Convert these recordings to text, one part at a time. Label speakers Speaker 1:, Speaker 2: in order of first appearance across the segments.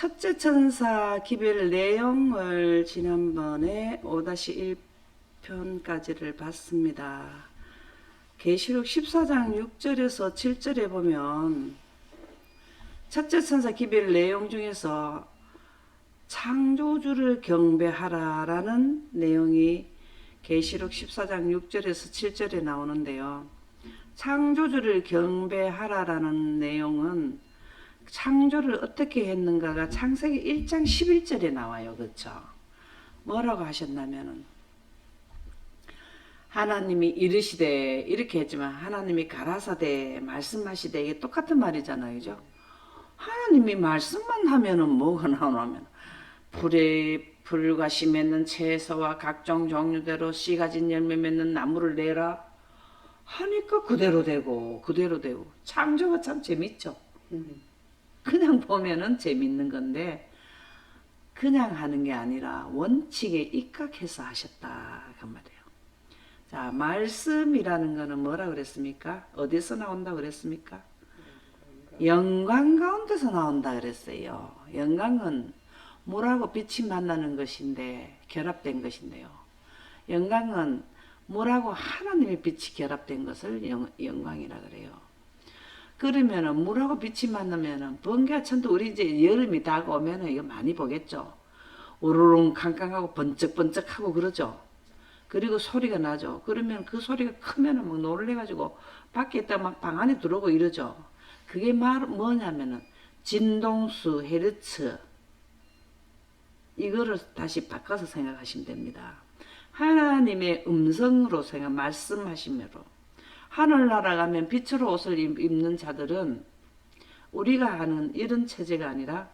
Speaker 1: 첫째 천사 기별 내용을 지난번에 5-1편까지를 봤습니다. 계시록 14장 6절에서 7절에 보면 첫째 천사 기별 내용 중에서 창조주를 경배하라 라는 내용이 계시록 14장 6절에서 7절에 나오는데요. 창조주를 경배하라 라는 내용은 창조를 어떻게 했는가가 창세기 1장 11절에 나와요. 그렇죠? 뭐라고 하셨냐면은 하나님이 이르시되 이렇게 했지만 하나님이 가라사대 말씀하시되 이게 똑같은 말이잖아요. 그죠? 하나님이 말씀만 하면은 뭐가 나오냐면 불에 불과시 맺는 채소와 각종 종류대로 씨 가진 열매 맺는 나무를 내라 하니까 그대로 되고 창조가 참 재밌죠. 그냥 보면은 재밌는 건데 그냥 하는 게 아니라 원칙에 입각해서 하셨다 그 말이에요. 자, 말씀이라는 거는 뭐라 그랬습니까? 어디서 나온다 그랬습니까? 영광 가운데서 나온다 그랬어요. 영광은 물하고 빛이 만나는 것인데 결합된 것인데요. 영광은 물하고 하나님의 빛이 결합된 것을 영광이라 그래요. 그러면은 물하고 빛이 만나면은 번개와 천도 우리 이제 여름이 다가오면은 이거 많이 보겠죠. 우르릉 캉캉하고 번쩍번쩍하고 그러죠. 그리고 소리가 나죠. 그러면 그 소리가 크면은 막 놀래가지고 밖에 있다 막 방 안에 들어오고 이러죠. 그게 뭐냐면은 진동수 헤르츠 이거를 다시 바꿔서 생각하시면 됩니다. 하나님의 음성으로 말씀하시므로 하늘나라 가면 빛으로 옷을 입는 자들은 우리가 하는 이런 체제가 아니라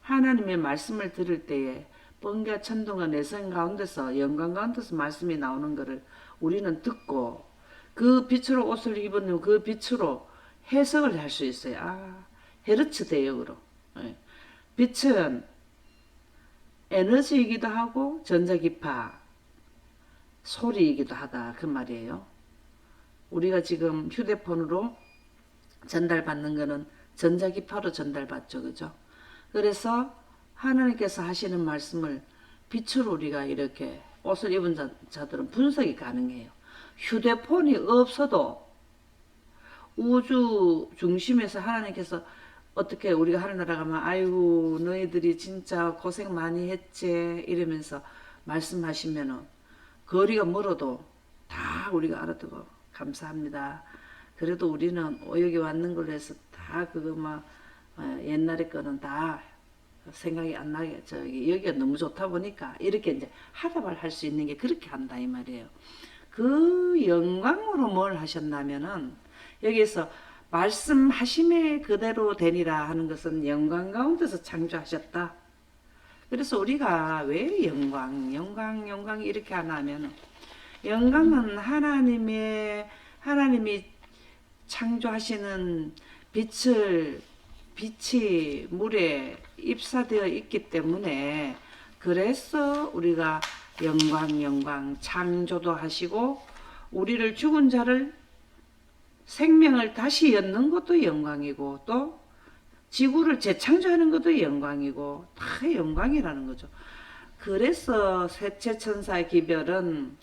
Speaker 1: 하나님의 말씀을 들을 때에 번개와 천둥과 내성 가운데서 영광 가운데서 말씀이 나오는 것을 우리는 듣고 그 빛으로 옷을 입은 그 빛으로 해석을 할 수 있어요. 아, 헤르츠 대역으로. 빛은 에너지이기도 하고 전자기파 소리이기도 하다 그 말이에요. 우리가 지금 휴대폰으로 전달받는 거는 전자기파로 전달받죠. 그죠? 그래서 하나님께서 하시는 말씀을 빛으로 우리가 이렇게 옷을 입은 자들은 분석이 가능해요. 휴대폰이 없어도 우주 중심에서 하나님께서 어떻게 우리가 하늘나라 가면 아이고 너희들이 진짜 고생 많이 했지 이러면서 말씀하시면은 거리가 멀어도 다 우리가 알아듣고 감사합니다. 그래도 우리는 여기 왔는 걸로 해서 다 그거 막 옛날에 거는 다 생각이 안 나게 여기가 너무 좋다 보니까 이렇게 이제 하답을 할 수 있는 게 그렇게 한다 이 말이에요. 그 영광으로 뭘 하셨냐면은 여기서 말씀하심에 그대로 되니라 하는 것은 영광 가운데서 창조하셨다. 그래서 우리가 왜 영광 이렇게 하나 하면은 영광은 하나님이 창조하시는 빛이 물에 입사되어 있기 때문에 그래서 우리가 영광 창조도 하시고 우리를 죽은 자를 생명을 다시 얻는 것도 영광이고 또 지구를 재창조하는 것도 영광이고 다 영광이라는 거죠. 그래서 셋째 천사 기별은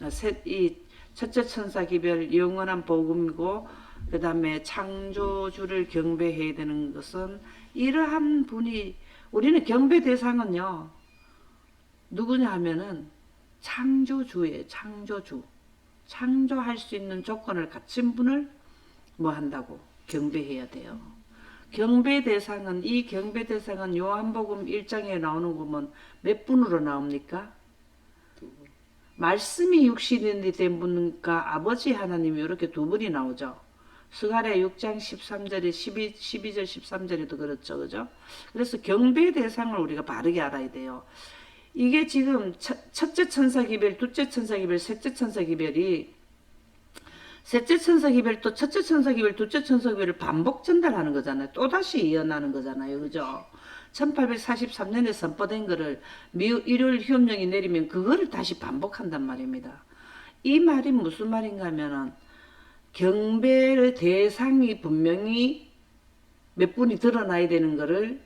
Speaker 1: 이 첫째 천사 기별 영원한 복음이고 그 다음에 창조주를 경배해야 되는 것은 이러한 분이 우리는 경배 대상은요 누구냐 하면은 창조주예요. 창조주 창조할 수 있는 조건을 갖춘 분을 뭐 한다고 경배해야 돼요. 경배 대상은 이 경배 대상은 요한복음 1장에 나오는 거 보면 몇 분으로 나옵니까? 말씀이 육신이 된 분과 아버지 하나님이 이렇게 두 분이 나오죠. 스가랴 6장 13절에 12절 13절에도 그렇죠. 그죠? 그래서 경배 대상을 우리가 바르게 알아야 돼요. 이게 지금 첫째 천사 기별, 둘째 천사 기별, 셋째 천사 기별이 셋째 천사 기별 또 첫째 천사 기별, 둘째 천사 기별을 반복 전달하는 거잖아요. 또다시 이어나는 거잖아요. 그죠? 1843년에 선포된 거를 일요일 휴업령이 내리면 그거를 다시 반복한단 말입니다. 이 말이 무슨 말인가 하면은 경배의 대상이 분명히 몇 분이 드러나야 되는 거를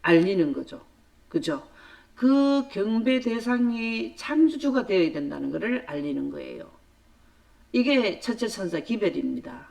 Speaker 1: 알리는 거죠. 그죠? 그 경배 대상이 창조주가 되어야 된다는 것을 알리는 거예요. 이게 첫째 천사 기별입니다.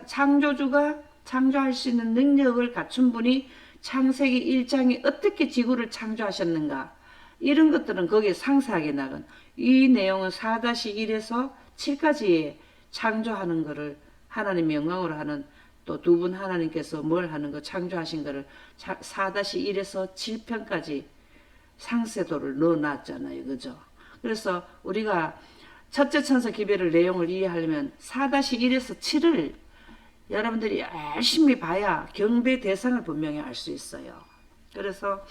Speaker 1: 창조주가 창조할 수 있는 능력을 갖춘 분이 창세기 1장에 어떻게 지구를 창조하셨는가, 이런 것들은 거기에 상세하게 나간, 이 내용은 4-1에서 7까지의 창조하는 것을 하나님의 영광으로 하는, 또 두 분 하나님께서 뭘 하는 거 창조하신 것을 4-1에서 7편까지 상세도를 넣어놨잖아요. 그죠? 그래서 우리가 첫째 천사 기별의 내용을 이해하려면 4-1에서 7을 여러분들이 열심히 봐야 경배 대상을 분명히 알 수 있어요. 그래서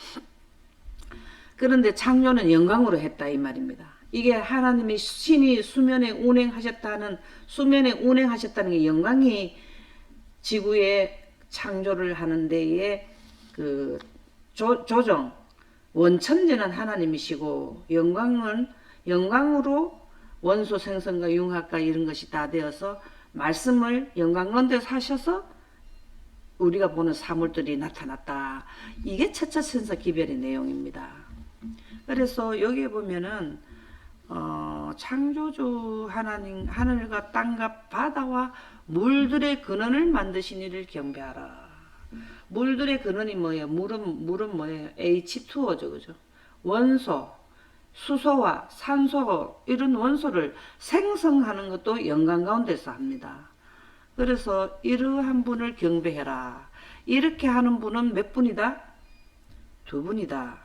Speaker 1: 그런데 창조는 영광으로 했다 이 말입니다. 이게 하나님이 신이 수면에 운행하셨다는 게 영광이 지구에 창조를 하는 데에 그 조정 원천제는 하나님이시고, 영광으로 원소 생성과 융합과 이런 것이 다 되어서 말씀을 영광 가운데서 하셔서 우리가 보는 사물들이 나타났다. 이게 첫째 천사 기별의 내용입니다. 그래서 여기에 보면은 창조주 하나님, 하늘과 땅과 바다와 물들의 근원을 만드신 이를 경배하라. 물들의 근원이 뭐예요? 물은 뭐예요? H2O죠, 그죠? 원소, 수소와 산소, 이런 원소를 생성하는 것도 영광 가운데서 합니다. 그래서 이러한 분을 경배해라. 이렇게 하는 분은 몇 분이다? 두 분이다.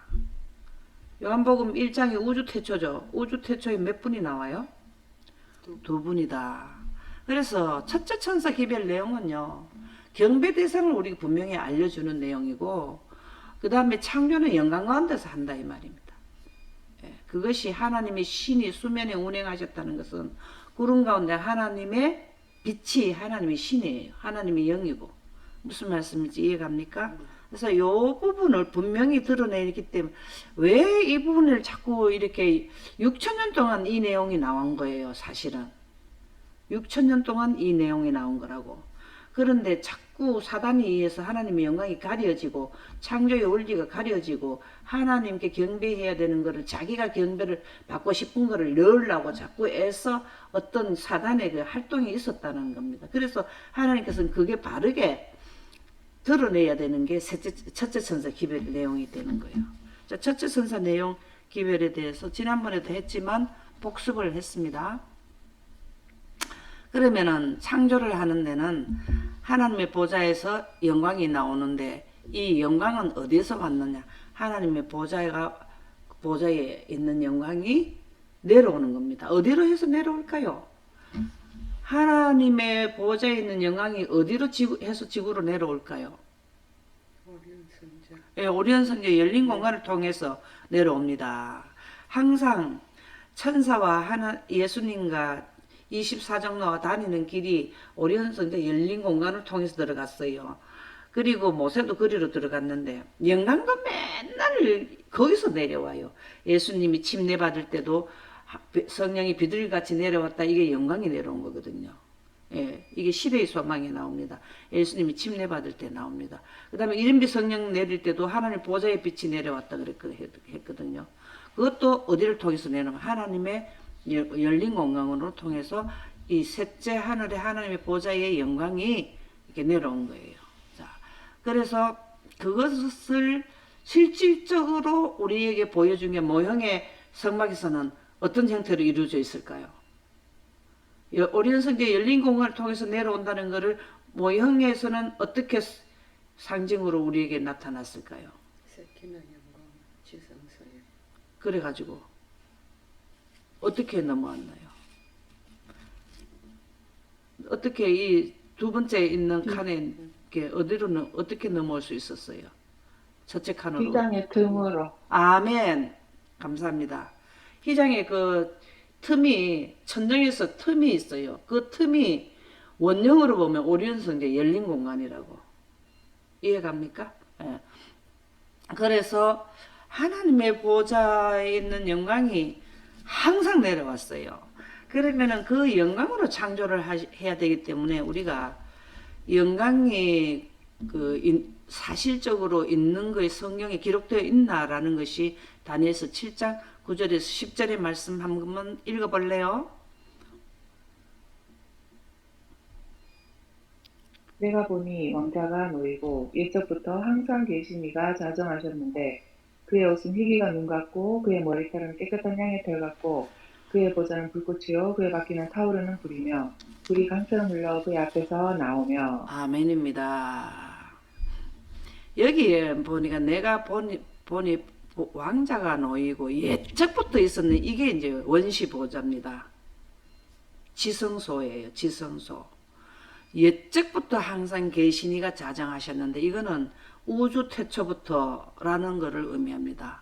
Speaker 1: 요한복음 1장이 우주태초죠. 우주태초에 몇 분이 나와요? 두 분이다. 그래서 첫째 천사 기별 내용은요, 경배 대상을 우리 분명히 알려주는 내용이고, 그 다음에 창조는 영광 가운데서 한다 이 말입니다. 그것이 하나님의 신이 수면에 운행하셨다는 것은 구름 가운데 하나님의 빛이 하나님의 신이에요. 하나님의 영이고. 무슨 말씀인지 이해갑니까? 그래서 이 부분을 분명히 드러내기 때문에 왜 이 부분을 자꾸 이렇게 6천년 동안 이 내용이 나온 거예요. 사실은 6천년 동안 이 내용이 나온 거라고. 그런데 자꾸 사단에 의해서 하나님의 영광이 가려지고 창조의 원리가 가려지고 하나님께 경배해야 되는 것을 자기가 경배를 받고 싶은 것을 넣으려고 자꾸 애써 어떤 사단의 그 활동이 있었다는 겁니다. 그래서 하나님께서는 그게 바르게 드러내야 되는 게 첫째 천사 기별 내용이 되는 거예요. 자, 첫째 천사 내용 기별에 대해서 지난번에도 했지만 복습을 했습니다. 그러면은 창조를 하는 데는 하나님의 보좌에서 영광이 나오는데, 이 영광은 어디서 왔느냐? 하나님의 보좌에 있는 영광이 내려오는 겁니다. 어디로 해서 내려올까요? 하나님의 보좌에 있는 영광이 어디로 해서 지구로 내려올까요? 예, 오리온 성전 열린 공간을 통해서 내려옵니다. 항상 천사와 예수님과 24장로가 다니는 길이 오리온 성전 열린 공간을 통해서 들어갔어요. 그리고 모세도 거리로 들어갔는데 영광도 맨날 거기서 내려와요. 예수님이 침례 받을 때도 성령이 비둘기같이 내려왔다. 이게 영광이 내려온 거거든요. 예, 이게 시대의 소망에 나옵니다. 예수님이 침례 받을 때 나옵니다. 그 다음에 이른비 성령 내릴 때도 하나님 보좌의 빛이 내려왔다 했거든요. 그것도 어디를 통해서 내려오면 하나님의 열린 공간으로 통해서 이 셋째 하늘에 하나님의 보좌의 영광이 이렇게 내려온 거예요. 자, 그래서 그것을 실질적으로 우리에게 보여준 게 모형의 성막에서는 어떤 형태로 이루어져 있을까요? 오리온 성전 열린 공간을 통해서 내려온다는 것을 모형에서는 어떻게 상징으로 우리에게 나타났을까요?
Speaker 2: 세키나 영광 지성소에.
Speaker 1: 그래가지고 어떻게 넘어왔나요? 어떻게 이 두 번째 있는 칸에 어디로는 어떻게 넘어올 수 있었어요? 첫째 칸으로.
Speaker 3: 휘장의 틈으로.
Speaker 1: 아멘. 감사합니다. 휘장의 그 틈이 천정에서 틈이 있어요. 그 틈이 원형으로 보면 오리온 성전 열린 공간이라고. 이해갑니까? 예. 그래서 하나님의 보좌에 있는 영광이 항상 내려왔어요. 그러면은 그 영광으로 창조를 해야 되기 때문에 우리가 영광이 사실적으로 있는 것이 성경에 기록되어 있나라는 것이 다니엘서 7장 9절에서 10절의 말씀 한번 읽어볼래요?
Speaker 3: 내가 보니 왕자가 놓이고 옛적부터 항상 계시니가 자정하셨는데 그의 옷은 희기가 눈 같고 그의 머리털은 깨끗한 양의 털 같고 그의 보좌는 불꽃이요 그의 바퀴는 타오르는 불이며 불이 강처럼 흘러 그의 앞에서 나오며
Speaker 1: 아멘입니다. 여기에 보니까 내가 보니 왕자가 놓이고 옛적부터 있었는 이게 이제 원시 보좌입니다. 지성소예요. 지성소. 옛적부터 항상 계시니가 자정하셨는데 이거는 우주 태초부터라는 것을 의미합니다.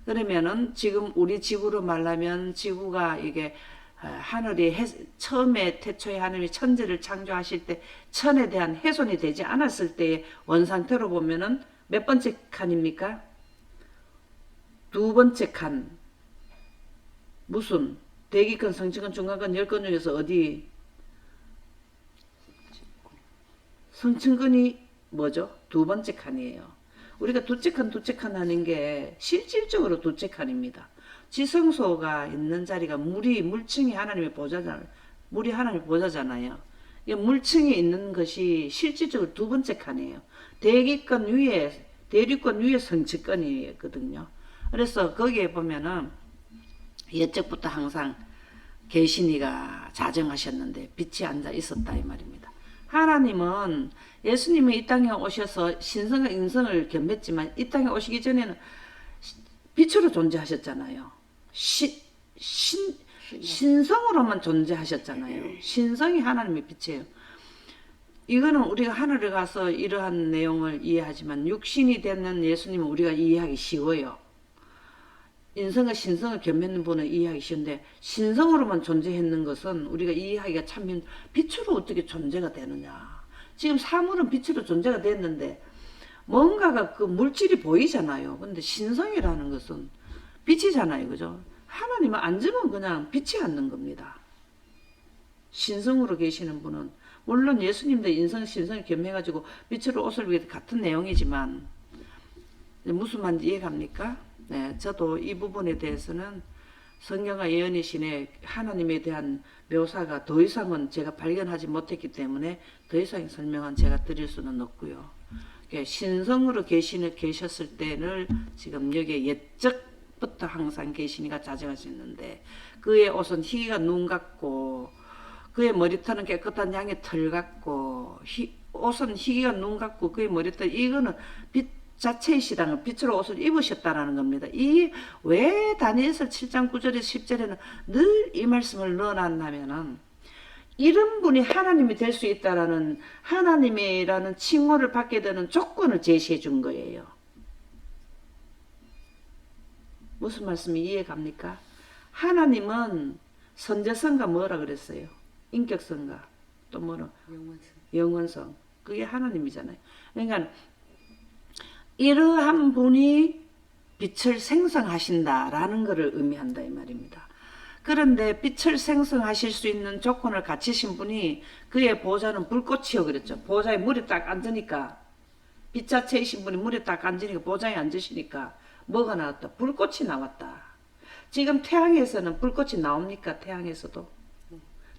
Speaker 1: 그러면은 지금 우리 지구로 말하면 지구가 이게 하늘이 처음에 태초에 하나님이 천지를 창조하실 때 천에 대한 훼손이 되지 않았을 때의 원상태로 보면은 몇 번째 칸입니까? 두 번째 칸. 무슨 대기권, 성층권, 중간권, 열권 중에서 어디? 성층권이 뭐죠? 두 번째 칸이에요. 우리가 두째 칸 하는 게 실질적으로 두째 칸입니다. 지성소가 있는 자리가 물층이 하나님의 보좌잖아요. 물이 하나님의 보좌잖아요. 물층이 있는 것이 실질적으로 두 번째 칸이에요. 대기권 위에, 대륙권 위에 성층권이거든요. 그래서 거기에 보면은 옛적부터 항상 계시니가 자정하셨는데 빛이 앉아 있었다 이 말입니다. 하나님은 예수님이 이 땅에 오셔서 신성과 인성을 겸했지만 이 땅에 오시기 전에는 빛으로 존재하셨잖아요. 신성으로만 존재하셨잖아요. 신성이 하나님의 빛이에요. 이거는 우리가 하늘에 가서 이러한 내용을 이해하지만 육신이 되는 예수님은 우리가 이해하기 쉬워요. 인성과 신성을 겸했는 분은 이해하기 쉬운데 신성으로만 존재했는 것은 우리가 이해하기가 참 힘. 빛으로 어떻게 존재가 되느냐. 지금 사물은 빛으로 존재가 됐는데 뭔가가 그 물질이 보이잖아요. 근데 신성이라는 것은 빛이잖아요. 그죠? 하나님은 앉으면 그냥 빛이 앉는 겁니다. 신성으로 계시는 분은 물론 예수님도 인성 신성을 겸해가지고 빛으로 옷을 입게 같은 내용이지만 무슨 말인지 이해갑니까? 네, 저도 이 부분에 대해서는 성경과 예언의 신에 하나님에 대한 묘사가 더 이상은 제가 발견하지 못했기 때문에 더 이상의 설명은 제가 드릴 수는 없고요. 신성으로 계셨을 때를 지금 여기에 옛적부터 항상 계시니가 자정하셨는데 그의 옷은 희기가 눈 같고 그의 머리털은 깨끗한 양의 털 같고 옷은 희기가 눈 같고 그의 머리털 이거는 빛 자체이시다는 빛으로 옷을 입으셨다라는 겁니다. 이 왜 다니엘서 7장 9절에서 10절에는 늘 이 말씀을 넣어놨냐면은 이런 분이 하나님이 될 수 있다라는 하나님이라는 칭호를 받게 되는 조건을 제시해 준 거예요. 무슨 말씀이 이해갑니까? 하나님은 선제성과 뭐라 그랬어요? 인격성과 또 뭐라? 영원성. 그게 하나님이잖아요. 그러니까 이러한 분이 빛을 생성하신다라는 것을 의미한다 이 말입니다. 그런데 빛을 생성하실 수 있는 조건을 갖추신 분이 그의 보좌는 불꽃이요 그랬죠. 보좌에 물이 딱 앉으니까 빛 자체이신 분이 물에 딱 앉으니까 보좌에 앉으시니까 뭐가 나왔다? 불꽃이 나왔다. 지금 태양에서는 불꽃이 나옵니까? 태양에서도.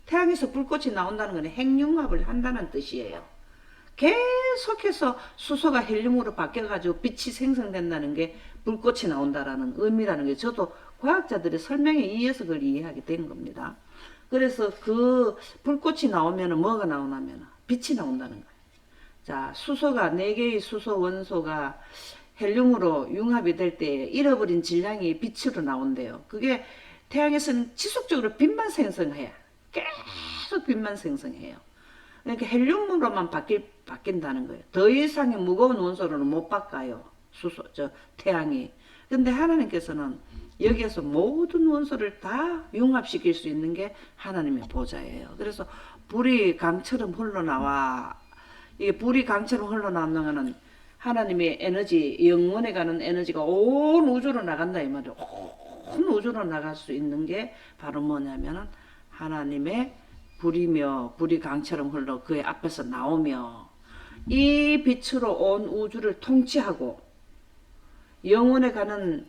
Speaker 1: 태양에서 불꽃이 나온다는 건 핵융합을 한다는 뜻이에요. 계속해서 수소가 헬륨으로 바뀌어가지고 빛이 생성된다는 게 불꽃이 나온다라는 의미라는 게 저도 과학자들의 설명에 의해서 그걸 이해하게 된 겁니다. 그래서 그 불꽃이 나오면 뭐가 나오냐면 빛이 나온다는 거예요. 자, 수소가 4개의 수소 원소가 헬륨으로 융합이 될 때 잃어버린 질량이 빛으로 나온대요. 그게 태양에서는 지속적으로 빛만 생성해요. 계속 빛만 생성해요. 그러니까 헬륨으로만 바뀐다는 거예요. 더 이상의 무거운 원소로는 못 바꿔요. 태양이. 근데 하나님께서는 여기에서 모든 원소를 다 융합시킬 수 있는 게 하나님의 보좌예요. 그래서 불이 강처럼 흘러나와, 이게 불이 강처럼 흘러나오는 거는 하나님의 에너지, 영원에 가는 에너지가 온 우주로 나간다 이 말이에요. 온 우주로 나갈 수 있는 게 바로 뭐냐면은 하나님의 불이며 불이 강처럼 흘러 그의 앞에서 나오며 이 빛으로 온 우주를 통치하고 영원에 가는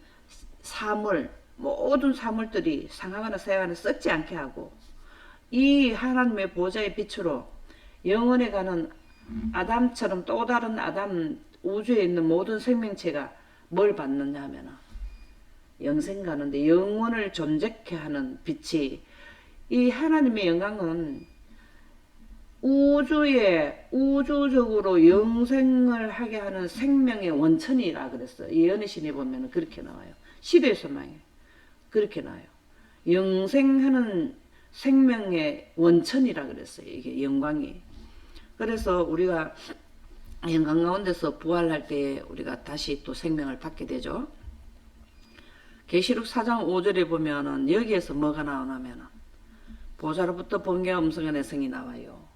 Speaker 1: 사물, 모든 사물들이 상하거나 새하거나 썩지 않게 하고 이 하나님의 보좌의 빛으로 영원에 가는 아담처럼 또 다른 아담, 우주에 있는 모든 생명체가 뭘 받느냐 하면 영생 가는데 영원을 존재케 하는 빛이, 이 하나님의 영광은 우주적으로 영생을 하게 하는 생명의 원천이라 그랬어요. 예언의 신에 보면 그렇게 나와요. 시대의 소망에 그렇게 나와요. 영생하는 생명의 원천이라 그랬어요. 이게 영광이. 그래서 우리가 영광 가운데서 부활할 때 우리가 다시 또 생명을 받게 되죠. 계시록 4장 5절에 보면은 여기에서 뭐가 나오냐면 보좌로부터 번개와 음성의 내성이 나와요.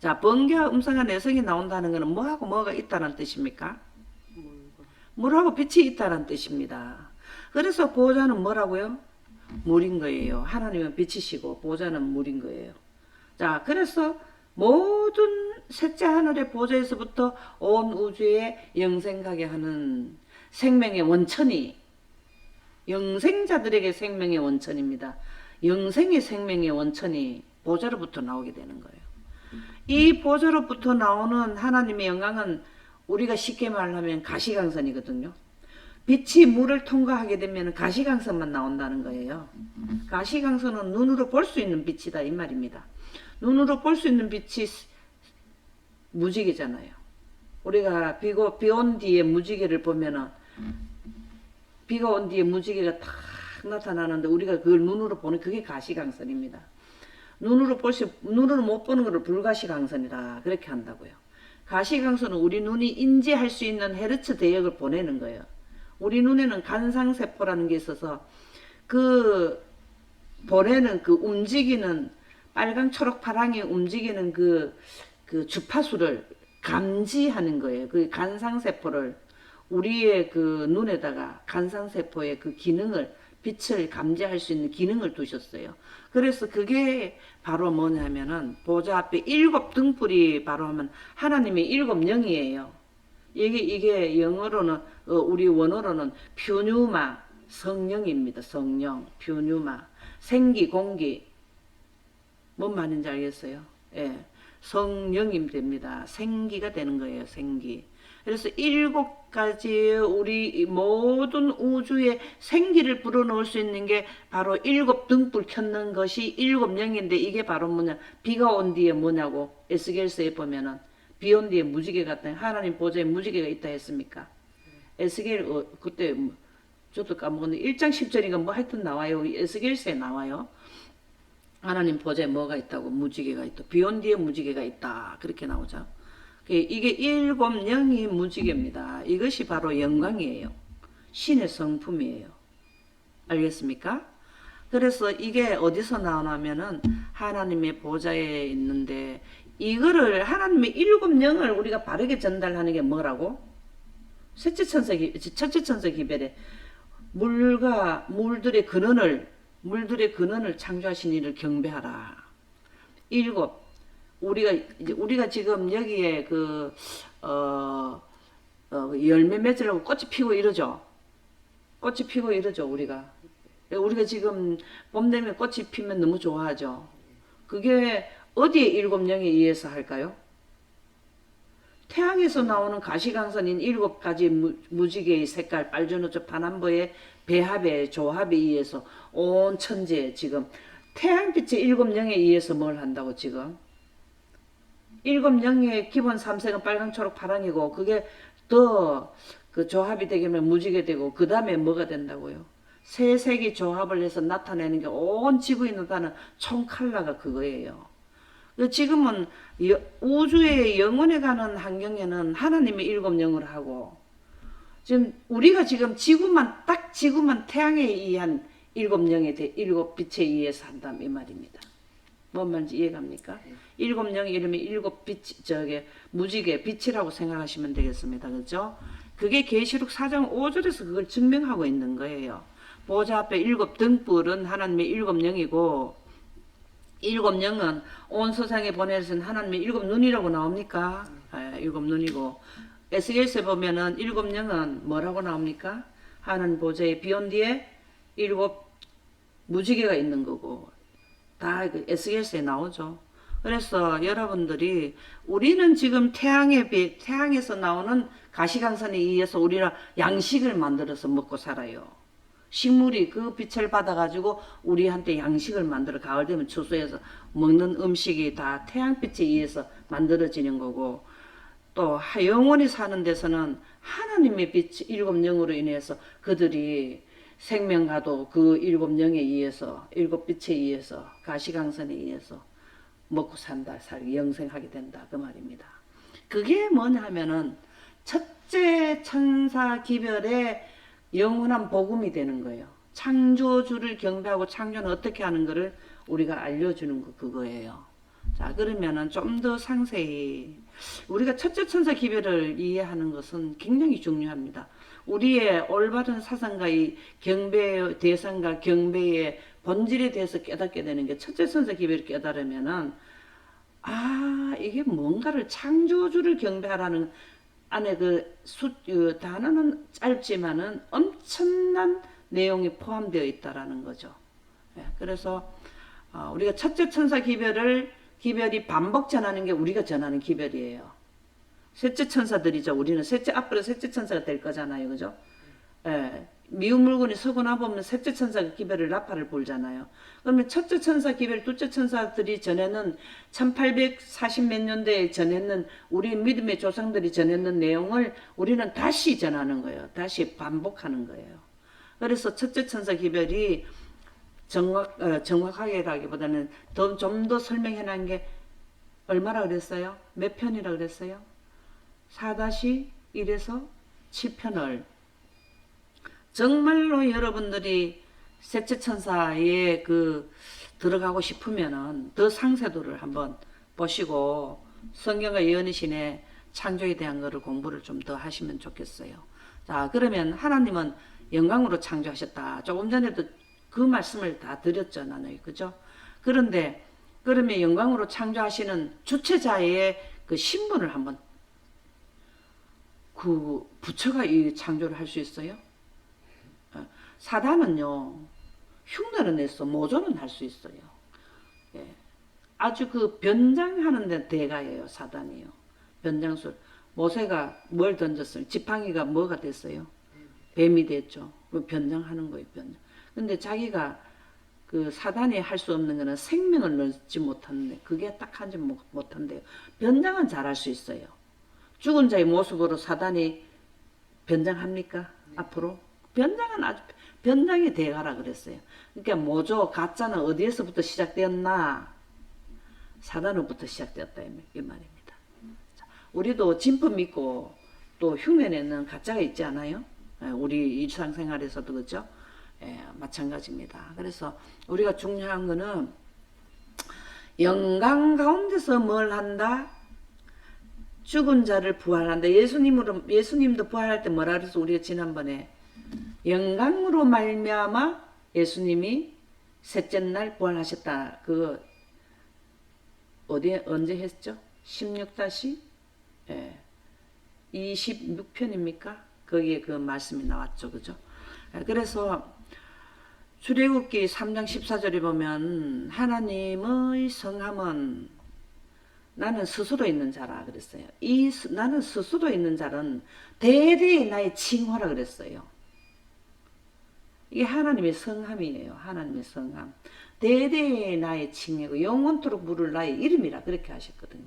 Speaker 1: 자, 번개와 음성의 내성이 나온다는 것은 뭐하고 뭐가 있다는 뜻입니까? 물하고 빛이 있다는 뜻입니다. 그래서 보좌는 뭐라고요? 물인 거예요. 하나님은 빛이시고 보좌는 물인 거예요. 자, 그래서 모든 셋째 하늘의 보좌에서부터 온 우주에 영생하게 하는 생명의 원천이 영생자들에게 생명의 원천입니다. 영생의 생명의 원천이 보좌로부터 나오게 되는 거예요. 이 보좌로부터 나오는 하나님의 영광은 우리가 쉽게 말하면 가시광선이거든요. 빛이 물을 통과하게 되면 가시광선만 나온다는 거예요. 가시광선은 눈으로 볼 수 있는 빛이다 이 말입니다. 눈으로 볼 수 있는 빛이 무지개잖아요. 우리가 비 온 뒤에 무지개를 보면은 비가 온 뒤에 무지개가 탁 나타나는데 우리가 그걸 눈으로 보는 그게 가시광선입니다. 눈으로 못 보는 것을 불가시광선이다 그렇게 한다고요. 가시광선은 우리 눈이 인지할 수 있는 헤르츠 대역을 보내는 거예요. 우리 눈에는 간상세포라는 게 있어서 그 보내는 그 움직이는 빨강 초록 파랑이 움직이는 그 주파수를 감지하는 거예요. 그 간상세포를 우리의 그 눈에다가 간상세포의 그 기능을 빛을 감지할 수 있는 기능을 두셨어요. 그래서 그게 바로 뭐냐면은 보좌 앞에 7 등불이 바로 하면 하나님의 7 영이에요. 이게 영어로는 우리 원어로는 퓨뉴마 성령입니다. 성령 퓨뉴마 생기 공기 뭔 말인지 알겠어요? 예, 성령이 됩니다. 생기가 되는 거예요. 생기. 그래서 7가지 우리 모든 우주에 생기를 불어넣을 수 있는 게 바로 7 등불 켰는 것이 7 영인데 이게 바로 뭐냐 비가 온 뒤에 뭐냐고 에스겔서에 보면은 비 온 뒤에 무지개 같다 하나님 보좌에 무지개가 있다 했습니까? 에스겔 그때 저도 까먹었는데 1장 10절인가 뭐 하여튼 나와요. 에스겔서에 나와요. 하나님 보좌에 뭐가 있다고 무지개가 있다. 비 온 뒤에 무지개가 있다. 그렇게 나오죠. 이게 7 영이 무지개입니다. 이것이 바로 영광이에요. 신의 성품이에요. 알겠습니까? 그래서 이게 어디서 나오냐면은 하나님의 보좌에 있는데 이거를 하나님의 7 영을 우리가 바르게 전달하는 게 뭐라고? 첫째 천사 기별에 물들의 근원을 창조하신 이를 경배하라. 7 우리가 지금 여기에 열매 맺으려고 꽃이 피고 이러죠. 꽃이 피고 이러죠, 우리가 지금 봄 되면 꽃이 피면 너무 좋아하죠. 그게 어디에 7 영에 의해서 할까요? 태양에서 나오는 가시광선인 7가지 무지개의 색깔 빨주노초 파남보의 배합의 조합에 의해서 온 천지에 지금 태양빛의 7 영에 의해서 뭘 한다고 지금 7 영의 기본 삼색은 빨강 초록 파랑이고 그게 더 그 조합이 되면 무지개 되고 그 다음에 뭐가 된다고요? 세 색이 조합을 해서 나타내는 게 온 지구에 나타나는 총 컬러가 그거예요. 지금은 우주의 영원에 가는 환경에는 하나님의 7 영을 하고 지금 우리가 지금 지구만 태양에 의한 7 영에 7 빛에 의해서 한다면 이 말입니다. 뭔 말인지 이해갑니까? 7 영이 이름이 7 빛, 무지개, 빛이라고 생각하시면 되겠습니다. 그죠? 그게 계시록 4장 5절에서 그걸 증명하고 있는 거예요. 보좌 앞에 7 등불은 하나님의 7 영이고 일곱 영은 온 세상에 보내신 하나님의 일곱 눈이라고 나옵니까? 일곱 눈이고 에스겔서에 보면은 일곱 영은 뭐라고 나옵니까? 하나님 보좌에 비온 뒤에 일곱 무지개가 있는 거고 다 에스겔서에 나오죠. 그래서 여러분들이 우리는 지금 태양에서 나오는 가시광선에 의해서 우리는 양식을 만들어서 먹고 살아요. 식물이 그 빛을 받아가지고 우리한테 양식을 만들어 가을 되면 추수해서 먹는 음식이 다 태양빛에 의해서 만들어지는 거고 또 영원히 사는 데서는 하나님의 빛 일곱 영으로 인해서 그들이 생명과도 그 일곱 영에 의해서 일곱 빛에 의해서 가시광선에 의해서 먹고 산다, 영생하게 된다 그 말입니다. 그게 뭐냐 하면은 첫째 천사 기별의 영원한 복음이 되는 거예요. 창조주를 경배하고 창조는 어떻게 하는 거를 우리가 알려주는 거 그거예요. 자 그러면은 좀 더 상세히 우리가 첫째 천사 기별을 이해하는 것은 굉장히 중요합니다. 우리의 올바른 사상과의 경배의 대상과 경배의 본질에 대해서 깨닫게 되는 게 첫째 천사 기별을 깨달으면은 이게 뭔가를 창조주를 경배하라는 안에 그 단어는 짧지만은 엄청난 내용이 포함되어 있다라는 거죠. 그래서 우리가 첫째 천사 기별이 반복 전하는 게 우리가 전하는 기별이에요. 셋째 천사들이죠. 우리는 앞으로 셋째 천사가 될 거잖아요. 그죠? 미운 물건이 서고 나보면 셋째 천사가 기별을 나팔을 불잖아요. 그러면 첫째 천사 기별, 둘째 천사들이 전에는 1840 몇 년대에 전했는 우리 믿음의 조상들이 전했는 내용을 우리는 다시 전하는 거예요. 다시 반복하는 거예요. 그래서 첫째 천사 기별이 정확하게라기보다는 좀 더 설명해 놓은 게 얼마나 그랬어요? 몇 편이라 그랬어요? 4-1에서 7편을 정말로 여러분들이 셋째 천사에 들어가고 싶으면은 더 상세도를 한번 보시고 성경과 예언의 창조에 대한 거를 공부를 좀 더 하시면 좋겠어요. 자, 그러면 하나님은 영광으로 창조하셨다. 조금 전에도 그 말씀을 다 드렸잖아요. 그죠? 그런데 그러면 영광으로 창조하시는 주체자의 그 신분을 한번 그 부처가 이 창조를 할 수 있어요? 사단은요, 흉내는 냈어. 모조는 할 수 있어요. 예. 아주 그 변장하는 데 대가예요, 사단이요. 변장술. 모세가 뭘 던졌어요? 지팡이가 뭐가 됐어요? 뱀이 됐죠. 그 변장하는 거예요, 변장. 근데 자기가 그 사단이 할 수 없는 거는 생명을 넣지 못하는데, 그게 딱 하지 못한대요. 변장은 잘할 수 있어요. 죽은 자의 모습으로 사단이 변장합니까? 앞으로? 변장의 대가라 그랬어요. 그러니까 모조, 가짜는 어디에서부터 시작되었나? 사단으로부터 시작되었다 이 말입니다. 자, 우리도 진품 믿고 또 흉내내는 가짜가 있지 않아요? 우리 일상생활에서도 그렇죠? 마찬가지입니다. 그래서 우리가 중요한 거는 영광 가운데서 뭘 한다? 죽은 자를 부활한다. 예수님도 부활할 때 뭐라 그랬어? 우리가 지난번에 영광으로 말미암아 예수님이 셋째 날 부활하셨다. 그거 언제 했죠? 16-26편입니까? 거기에 그 말씀이 나왔죠. 그죠? 그래서 출애굽기 3장 14절에 보면 하나님의 성함은 나는 스스로 있는 자라 그랬어요. 나는 스스로 있는 자는 대대의 나의 칭호라 그랬어요. 이게 하나님의 성함이에요. 하나님의 성함. 대대의 나의 칭이고 영원토록 부를 나의 이름이라 그렇게 하셨거든요.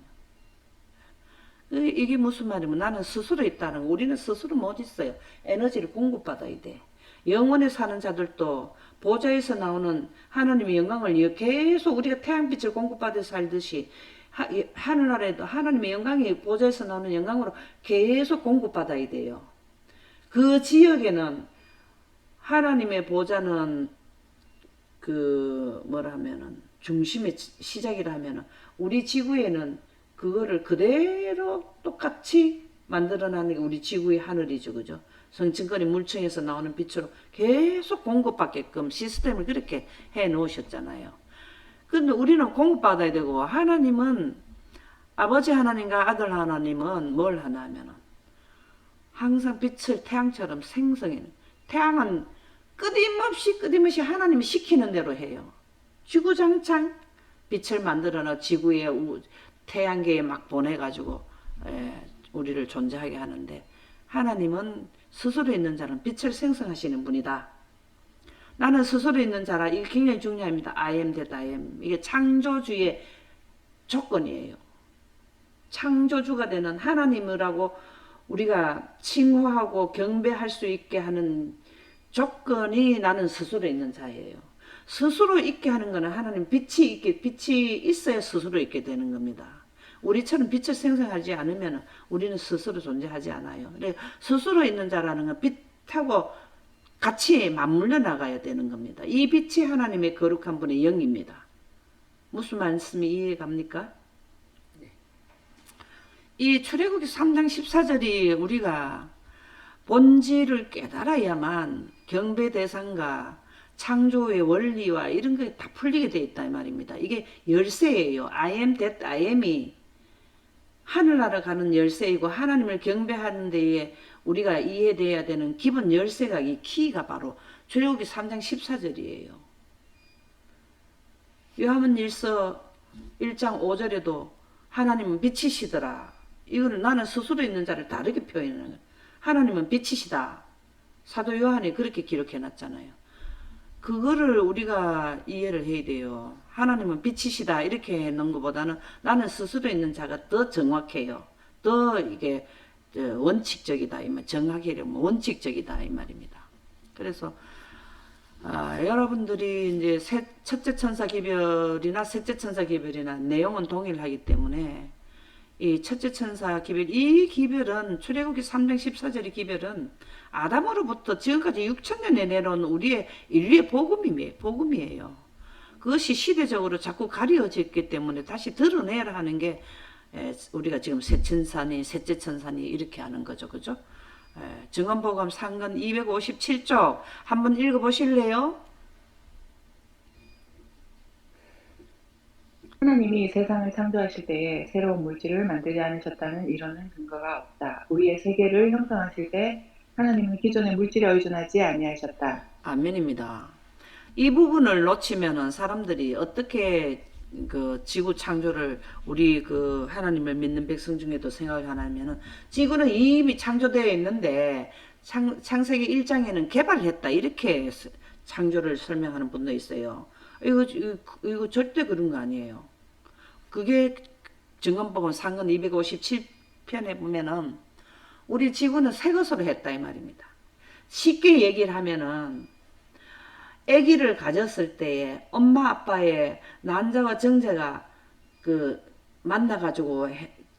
Speaker 1: 이게 무슨 말이면 나는 스스로 있다는 거. 우리는 스스로 못 있어요. 에너지를 공급받아야 돼. 영원에 사는 자들도 보좌에서 나오는 하나님의 영광을 계속 우리가 태양빛을 공급받아 살듯이 하늘나라에도 하나님의 영광이 보좌에서 나오는 영광으로 계속 공급받아야 돼요. 그 지역에는 하나님의 보좌는 중심의 시작이라 하면은 우리 지구에는 그거를 그대로 똑같이 만들어내는 게 우리 지구의 하늘이죠. 그죠? 성층권이 물층에서 나오는 빛으로 계속 공급받게끔 시스템을 그렇게 해 놓으셨잖아요. 근데 우리는 공급받아야 되고 하나님은 아버지 하나님과 아들 하나님은 뭘 하나 하면은 항상 빛을 태양처럼 생성해. 태양은 끊임없이 하나님이 시키는 대로 해요. 주구장창 빛을 만들어서 지구에 태양계에 막 보내가지고 우리를 존재하게 하는데 하나님은 스스로 있는 자는 빛을 생성하시는 분이다. 나는 스스로 있는 자라. 이게 굉장히 중요합니다. I am that I am. 이게 창조주의 조건이에요. 창조주가 되는 하나님이라고 우리가 칭호하고 경배할 수 있게 하는 조건이 나는 스스로 있는 자예요. 스스로 있게 하는 것은 하나님 빛이 있어야 스스로 있게 되는 겁니다. 우리처럼 빛을 생성하지 않으면 우리는 스스로 존재하지 않아요. 스스로 있는 자라는 건 빛하고 같이 맞물려 나가야 되는 겁니다. 이 빛이 하나님의 거룩한 분의 영입니다. 무슨 말씀이 이해갑니까? 이 출애굽기 3장 14절이 우리가 본질을 깨달아야만 경배 대상과 창조의 원리와 이런 게 다 풀리게 돼 있다 이 말입니다. 이게 열쇠예요. I am that I am이 하늘나라 가는 열쇠이고 하나님을 경배하는 데에 우리가 이해돼야 되는 기본 열쇠가 이 키가 바로 출애굽기 3장 14절이에요. 요한일서 1장 5절에도 하나님은 빛이시더라. 이거는 나는 스스로 있는 자를 다르게 표현하는 거예요. 하나님은 빛이시다. 사도 요한이 그렇게 기록해 놨잖아요. 그거를 우리가 이해를 해야 돼요. 하나님은 빛이시다 이렇게 해놓은 것보다는 나는 스스로 있는 자가 더 정확해요. 더 이게 원칙적이다 이 말, 정확히 원칙적이다 이 말입니다. 그래서 여러분들이 이제 첫째 천사 기별이나 셋째 천사 기별이나 내용은 동일하기 때문에 이 첫째 천사 기별, 이 기별은 출애굽기 3장 14절의 기별은 아담으로부터 지금까지 6천년에 내려온 우리의 인류의 복음이에요. 그것이 시대적으로 자꾸 가려졌기 때문에 다시 드러내야 하는 게 우리가 지금 새 천사니 셋째 천사니 이렇게 하는 거죠. 그죠? 증언복음 상근 257쪽 한번 읽어보실래요?
Speaker 3: 하나님이 세상을 창조하실 때에 새로운 물질을 만들지 않으셨다는 이론은 근거가 없다. 우리의 세계를 형성하실 때 하나님은 기존의 물질에 의존하지 아니하셨다.
Speaker 1: 아멘입니다. 이 부분을 놓치면은 사람들이 어떻게 그 지구 창조를 우리 그 하나님을 믿는 백성 중에도 생각을 하냐면은 지구는 이미 창조되어 있는데 창세기 1장에는 개발했다 이렇게 창조를 설명하는 분도 있어요. 이거 절대 그런 거 아니에요. 그게 증언복음 상근 257편에 보면은 우리 지구는 새 것으로 했다 이 말입니다. 쉽게 얘기를 하면은 아기를 가졌을 때에 엄마 아빠의 난자와 정자가 그 만나가지고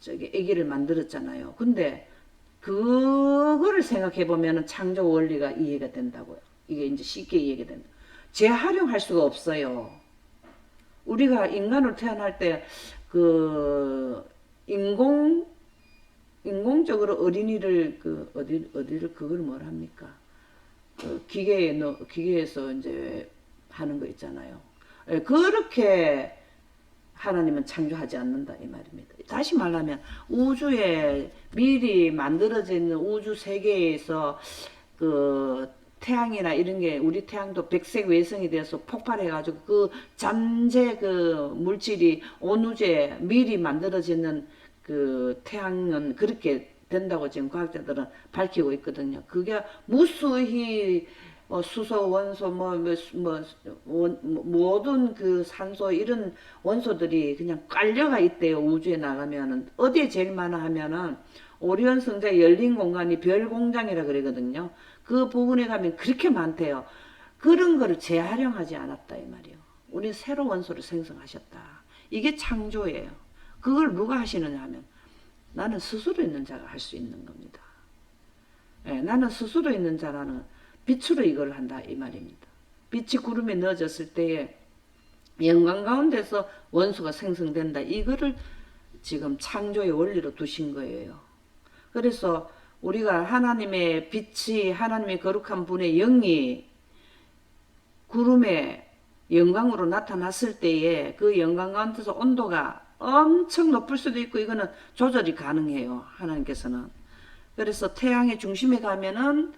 Speaker 1: 저기 아기를 만들었잖아요. 근데 그거를 생각해 보면은 창조 원리가 이해가 된다고요. 이게 이제 쉽게 이해가 된다. 재활용할 수가 없어요. 우리가 인간으로 태어날 때 그 인공적으로 어린이를 그 어디를 그걸 뭘 합니까? 그 기계에서 이제 하는 거 있잖아요. 그렇게 하나님은 창조하지 않는다 이 말입니다. 다시 말하면 우주에 미리 만들어져 있는 우주 세계에서 그 태양이나 이런 게 우리 태양도 백색 외성이 되어서 폭발해가지고 그 잠재 그 물질이 온 우주에 미리 만들어지는 그 태양은 그렇게 된다고 지금 과학자들은 밝히고 있거든요. 그게 무수히 수소, 원소, 모든 그 산소 이런 원소들이 그냥 깔려가 있대요. 우주에 나가면은 어디에 제일 많아 하면은 오리온 성자의 열린 공간이 별 공장이라 그러거든요. 그 부분에 가면 그렇게 많대요. 그런 거를 재활용하지 않았다 이 말이에요. 우리는 새로 원소를 생성하셨다. 이게 창조예요. 그걸 누가 하시느냐 하면 나는 스스로 있는 자가 할 수 있는 겁니다. 나는 스스로 있는 자라는 빛으로 이걸 한다 이 말입니다. 빛이 구름에 넣어졌을 때에 영광 가운데서 원소가 생성된다. 이거를 지금 창조의 원리로 두신 거예요. 그래서 우리가 하나님의 빛이 하나님의 거룩한 분의 영이 구름에 영광으로 나타났을 때에 그 영광 가운데서 온도가 엄청 높을 수도 있고 이거는 조절이 가능해요. 하나님께서는. 그래서 태양의 중심에 가면은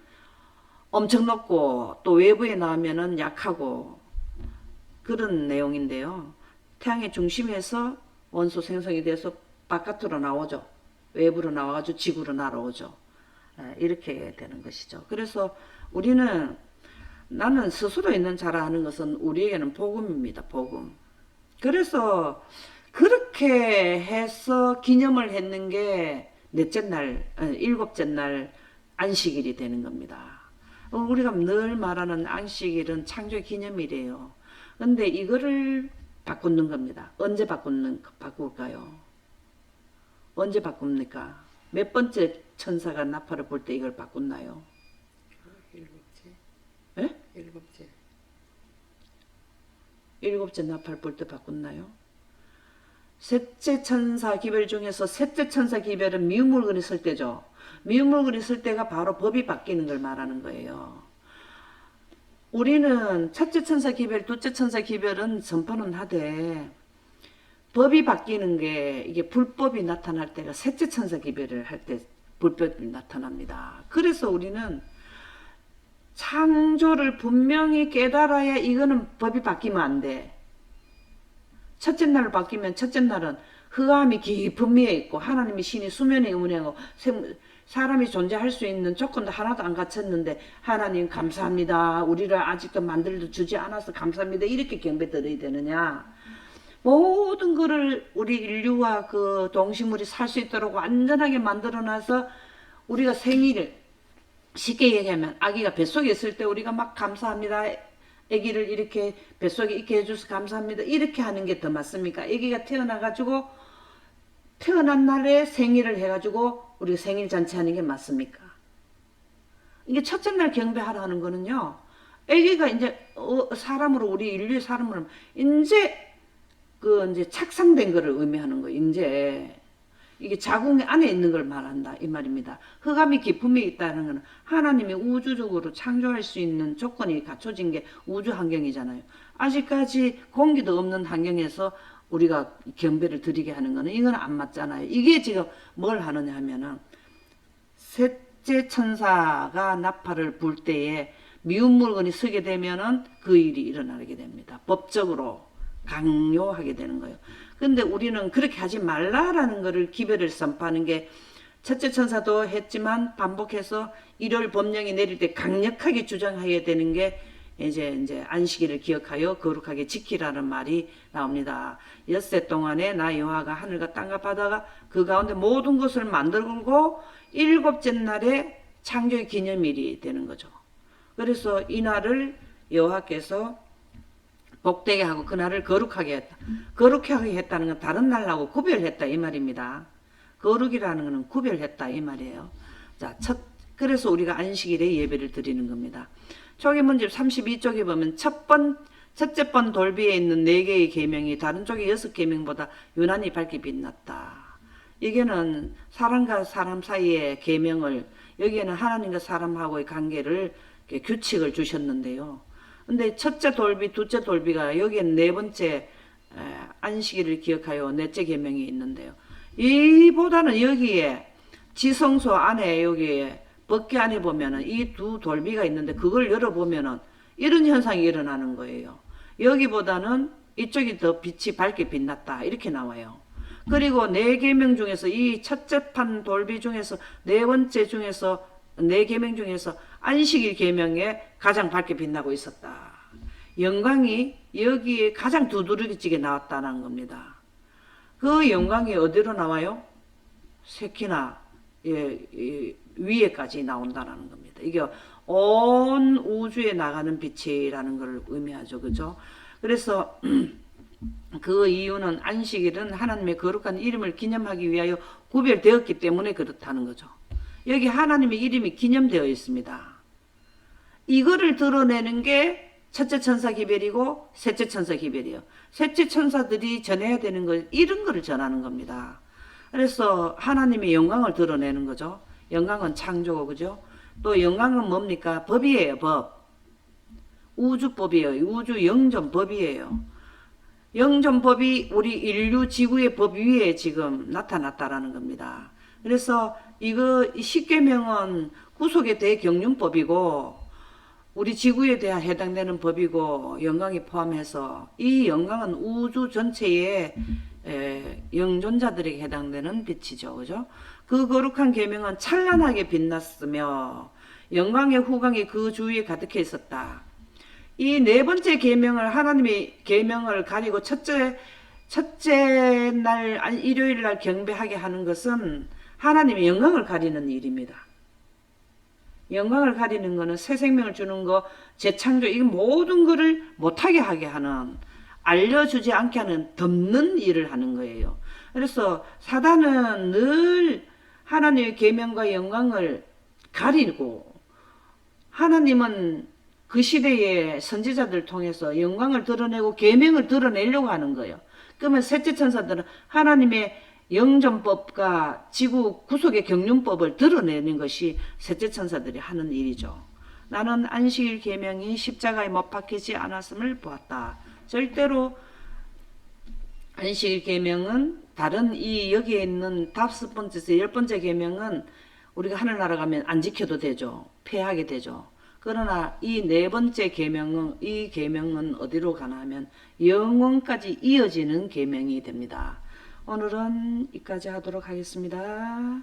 Speaker 1: 엄청 높고 또 외부에 나오면은 약하고 그런 내용인데요. 태양의 중심에서 원소 생성이 돼서 바깥으로 나오죠. 외부로 나와가지고 지구로 날아오죠. 이렇게 되는 것이죠. 그래서 우리는 나는 스스로 있는 자라 하는 것은 우리에게는 복음입니다. 복음. 그래서 그렇게 해서 기념을 했는 게 넷째 날, 일곱째 날 안식일이 되는 겁니다. 우리가 늘 말하는 안식일은 창조의 기념일이에요. 근데 이거를 바꾸는 겁니다. 언제 바꿀까요? 언제 바꿉니까? 몇 번째 천사가 나팔을 불 때 이걸 바꿨나요?
Speaker 2: 일곱째.
Speaker 1: 예?
Speaker 2: 일곱째.
Speaker 1: 일곱째 나팔 불 때 바꿨나요? 셋째 천사 기별 중에서 셋째 천사 기별은 미운 물건이 쓸 때죠. 미운 물건이 쓸 때가 바로 법이 바뀌는 걸 말하는 거예요. 우리는 첫째 천사 기별, 둘째 천사 기별은 선포는 하되 법이 바뀌는 게 이게 불법이 나타날 때가 셋째 천사 기별을 할 때 불법이 나타납니다. 그래서 우리는 창조를 분명히 깨달아야 이거는 법이 바뀌면 안 돼. 첫째 날로 바뀌면 첫째 날은 흑암이 깊은 미에 있고 하나님의 신이 수면에 의문하고 사람이 존재할 수 있는 조건도 하나도 안 갖췄는데 하나님 감사합니다. 우리를 아직도 만들어 주지 않아서 감사합니다. 이렇게 경배 드려야 되느냐. 모든 거를 우리 인류와 그 동식물이 살 수 있도록 완전하게 만들어놔서 우리가 생일을 쉽게 얘기하면 아기가 뱃속에 있을 때 우리가 막 감사합니다. 아기를 이렇게 뱃속에 있게 해줘서 감사합니다. 이렇게 하는 게 더 맞습니까? 아기가 태어나가지고 태어난 날에 생일을 해가지고 우리가 생일 잔치 하는 게 맞습니까? 이게 첫째 날 경배하라 하는 거는요. 아기가 이제 사람으로 우리 인류의 사람으로 이제 착상된 거를 의미하는 거예요. 이제 이게 자궁 안에 있는 걸 말한다 이 말입니다. 흑암이 깊음에 있다는 것은 하나님이 우주적으로 창조할 수 있는 조건이 갖춰진 게 우주 환경이잖아요. 아직까지 공기도 없는 환경에서 우리가 경배를 드리게 하는 거는 이건 안 맞잖아요. 이게 지금 뭘 하느냐 하면은 셋째 천사가 나팔을 불 때에 미운 물건이 서게 되면은 그 일이 일어나게 됩니다. 법적으로 강요하게 되는 거예요. 근데 우리는 그렇게 하지 말라라는 거를 기별을 선포하는 게 첫째 천사도 했지만 반복해서 일요일 법령이 내릴 때 강력하게 주장해야 되는 게 이제 안식일을 기억하여 거룩하게 지키라는 말이 나옵니다. 엿새 동안에 나 여호와가 하늘과 땅과 바다가 그 가운데 모든 것을 만들고 일곱째 날에 창조의 기념일이 되는 거죠. 그래서 이 날을 여호와께서 복되게 하고 그날을 거룩하게 했다. 거룩하게 했다는 건 다른 날하고 구별했다 이 말입니다. 거룩이라는 것은 구별했다 이 말이에요. 자, 그래서 우리가 안식일에 예배를 드리는 겁니다. 초기 문집 32쪽에 보면 첫째 번 돌비에 있는 4개의 계명이 다른 쪽의 6계명보다 유난히 밝게 빛났다. 여기는 사람과 사람 사이의 계명을, 여기에는 하나님과 사람하고의 관계를 규칙을 주셨는데요. 근데 첫째 돌비, 둘째 돌비가 여기엔 4번째 안식일을 기억하여 넷째 계명이 있는데요. 이보다는 여기에 지성소 안에 여기에 법궤 안에 보면은 이 두 돌비가 있는데 그걸 열어보면은 이런 현상이 일어나는 거예요. 여기보다는 이쪽이 더 빛이 밝게 빛났다 이렇게 나와요. 그리고 4계명 중에서 이 첫째 판 돌비 중에서 4번째 중에서 4계명 중에서 안식일 계명에 가장 밝게 빛나고 있었다. 영광이 여기에 가장 두드러지게 나왔다는 겁니다. 그 영광이 어디로 나와요? 세키나 위에까지 나온다는 겁니다. 이게 온 우주에 나가는 빛이라는 걸 의미하죠. 그죠? 그래서 그 이유는 안식일은 하나님의 거룩한 이름을 기념하기 위하여 구별되었기 때문에 그렇다는 거죠. 여기 하나님의 이름이 기념되어 있습니다. 이거를 드러내는 게 첫째 천사 기별이고 셋째 천사 기별이에요. 셋째 천사들이 전해야 되는 거 이런 거를 전하는 겁니다. 그래서 하나님의 영광을 드러내는 거죠. 영광은 창조고 그죠? 또 영광은 뭡니까? 법이에요. 법. 우주법이에요. 우주 영존법이에요. 영존법이 우리 인류 지구의 법 위에 지금 나타났다라는 겁니다. 그래서 이거 10계명은 구속의 대경륜법이고 우리 지구에 대한 해당되는 법이고 영광이 포함해서 이 영광은 우주 전체의 영존자들에게 해당되는 빛이죠. 그죠? 그 거룩한 계명은 찬란하게 빛났으며 영광의 후광이 그 주위에 가득해 있었다. 이 네 번째 계명을 하나님이 계명을 가리고 첫째 날 일요일 날 경배하게 하는 것은 하나님의 영광을 가리는 일입니다. 영광을 가리는 것은 새 생명을 주는 거, 재창조, 이 모든 것을 못하게 하게 하는, 알려주지 않게 하는, 덮는 일을 하는 거예요. 그래서 사단은 늘 하나님의 계명과 영광을 가리고 하나님은 그 시대의 선지자들을 통해서 영광을 드러내고 계명을 드러내려고 하는 거예요. 그러면 셋째 천사들은 하나님의 영존법과 지구 구속의 경륜법을 드러내는 것이 셋째 천사들이 하는 일이죠. 나는 안식일 계명이 십자가에 못 박히지 않았음을 보았다. 절대로 안식일 계명은 다른 이 여기에 있는 5번째에서 10번째 계명은 우리가 하늘나라 가면 안 지켜도 되죠. 폐하게 되죠. 그러나 이 네 번째 계명은 이 계명은 어디로 가나 하면 영원까지 이어지는 계명이 됩니다. 오늘은 여기까지 하도록 하겠습니다.